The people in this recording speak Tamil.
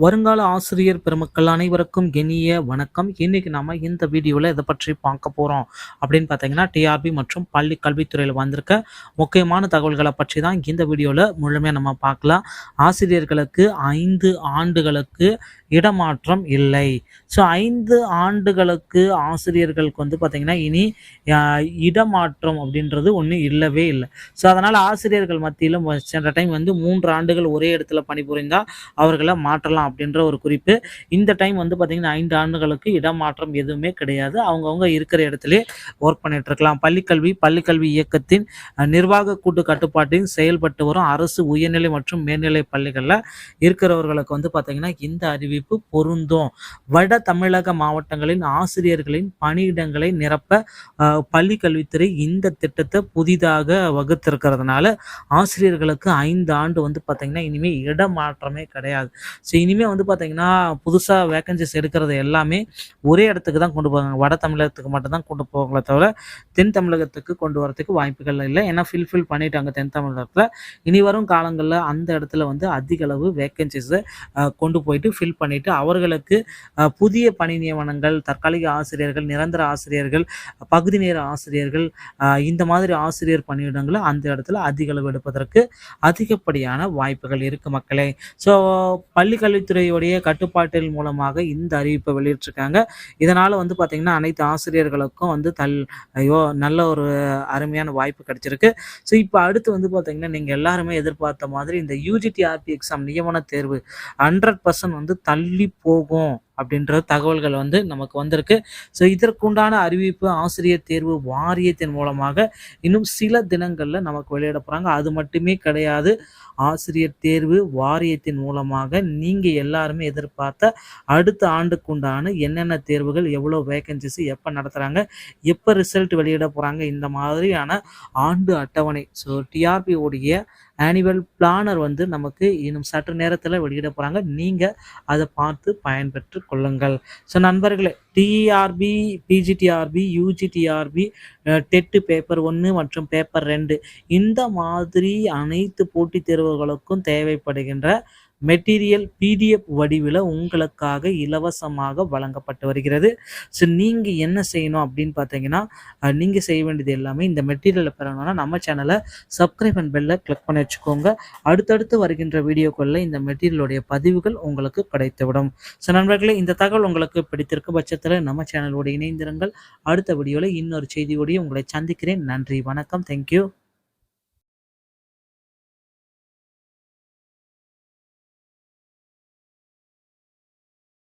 வருங்கால ஆசிரியர் பெருமக்கள் அனைவருக்கும் இனிய வணக்கம். இன்னைக்கு நாம இந்த வீடியோல இதை பற்றி பார்க்க போறோம் அப்படின்னு பார்த்தீங்கன்னா, டிஆர்பி மற்றும் பள்ளி கல்வித்துறையில் வந்திருக்க முக்கியமான தகவல்களை பற்றி தான் இந்த வீடியோல முழுமையா நம்ம பார்க்கலாம். ஆசிரியர்களுக்கு 5 ஆண்டுகளுக்கு இடமாற்றம் இல்லை. ஸோ 5 ஆண்டுகளுக்கு ஆசிரியர்களுக்கு வந்து பார்த்தீங்கன்னா, இனி இடமாற்றம் அப்படின்றது ஒன்று இல்லவே இல்லை. ஸோ அதனால் ஆசிரியர்கள் மத்தியில் சென்ற டைம் வந்து 3 ஆண்டுகள் ஒரே இடத்துல பணிபுரிந்தால் அவர்களை மாற்றலாம் அப்படின்ற ஒரு குறிப்பு. இந்த டைம் வந்து பார்த்தீங்கன்னா 5 ஆண்டுகளுக்கு இடமாற்றம் எதுவுமே கிடையாது. அவங்கவுங்க இருக்கிற இடத்துலயே ஒர்க் பண்ணிட்டு இருக்கலாம். பள்ளிக்கல்வி இயக்கத்தின் நிர்வாக கூட்டு கட்டுப்பாட்டின் செயல்பட்டு வரும் அரசு உயர்நிலை மற்றும் மேல்நிலை பள்ளிகளில் இருக்கிறவர்களுக்கு வந்து பார்த்தீங்கன்னா இந்த அறிவிப்பு பொருந்தும். வட தமிழக மாவட்டங்களின் ஆசிரியர்களின் பணியிடங்களை நிரப்ப பள்ளிக்கல்வித்துறை இந்த திட்டத்தை புதிதாக வகுத்திருக்கிறதுனால ஆசிரியர்களுக்கு 5 ஆண்டு வந்து பார்த்தீங்கன்னா இனிமேல் இடமாற்றமே கிடையாது. ஸோ இனிமேல் வந்து பார்த்தீங்கன்னா புதுசாக வேக்கன்சிஸ் எடுக்கிறது எல்லாமே ஒரே இடத்துக்கு தான் கொண்டு போவாங்க. வட தமிழகத்துக்கு மட்டும் தான் கொண்டு போவாங்களே தவிர தென் தமிழகத்துக்கு கொண்டு வரதுக்கு வாய்ப்புகள் இல்லை. ஏன்னா ஃபில் பண்ணிட்டாங்க தென் தமிழகத்தில். இனி வரும் காலங்களில் அந்த இடத்துல வந்து அதிக அளவு வேக்கன்சிஸை கொண்டு போயிட்டு ஃபில் பண்ணிட்டு அவர்களுக்கு புதிய பணி நியமனங்கள், தற்காலிக ஆசிரியர்கள், நிரந்தர ஆசிரியர்கள், பகுதி நேர ஆசிரியர்கள், இந்த மாதிரி ஆசிரியர் பணியிடங்களை அந்த இடத்துல அதிக அளவு எடுப்பதற்கு அதிகப்படியான வாய்ப்புகள் இருக்கு மக்களே. ஸோ பள்ளிக்கல்வித்துறையுடைய கட்டுப்பாட்டில் மூலமாக இந்த அறிவிப்பை வெளியிட்டிருக்காங்க. இதனால் வந்து பார்த்திங்கன்னா அனைத்து ஆசிரியர்களுக்கும் வந்து நல்ல ஒரு அருமையான வாய்ப்பு கிடைச்சிருக்கு. ஸோ இப்போ அடுத்து வந்து பார்த்திங்கன்னா நீங்கள் எல்லாருமே எதிர்பார்த்த மாதிரி இந்த யூஜிடிஆர்பி எக்ஸாம் நியமன தேர்வு 100% வந்து தள்ளி போகும் அப்படின்ற தகவல்கள் வந்து நமக்கு வந்திருக்கு. ஸோ இதற்குண்டான அறிவிப்பு ஆசிரியர் தேர்வு வாரியத்தின் மூலமாக இன்னும் சில தினங்களில் நமக்கு வெளியிட போகிறாங்க. அது மட்டுமே கிடையாது, ஆசிரியர் தேர்வு வாரியத்தின் மூலமாக நீங்கள் எல்லாருமே எதிர்பார்த்த அடுத்த ஆண்டுக்குண்டான என்னென்ன தேர்வுகள், எவ்வளோ வேகன்சிஸ், எப்போ நடத்துகிறாங்க, எப்போ ரிசல்ட் வெளியிட போகிறாங்க, இந்த மாதிரியான ஆண்டு அட்டவணை. ஸோ டிஆர்பி உடைய ஆனுவல் பிளானர் வந்து நமக்கு இன்னும் சற்று நேரத்தில் வெளியிட போகிறாங்க. நீங்கள் அதை பார்த்து பயன்பெற்று கொள்ளுங்கள். ஸோ நண்பர்களே, TRB, PGTRB, UGTRB, TET paper 1 மற்றும் பேப்பர் 2 இந்த மாதிரி அனைத்து போட்டித் தேர்வுகளுக்கும் தேவைப்படுகின்ற மெட்டீரியல் பிடிஎஃப் வடிவில் உங்களுக்காக இலவசமாக வழங்கப்பட்டு வருகிறது. ஸோ நீங்கள் என்ன செய்யணும் அப்படின்னு பார்த்தீங்கன்னா, நீங்கள் செய்ய வேண்டியது எல்லாமே இந்த மெட்டீரியலை பெறணும்னா நம்ம சேனலை சப்ஸ்கிரைப் அண்ட் பெல்லை கிளிக் பண்ணி வச்சுக்கோங்க. அடுத்தடுத்து வருகின்ற வீடியோக்களில் இந்த மெட்டீரியலுடைய பதிவுகள் உங்களுக்கு கிடைத்துவிடும். ஸோ நண்பர்களே, இந்த தகவல் உங்களுக்கு பிடித்திருக்கும் பட்சத்தில் நம்ம சேனலோடு இணைந்திருங்கள். அடுத்த வீடியோவில் இன்னொரு செய்தியோடையும் உங்களை சந்திக்கிறேன். நன்றி, வணக்கம், தேங்க்யூ.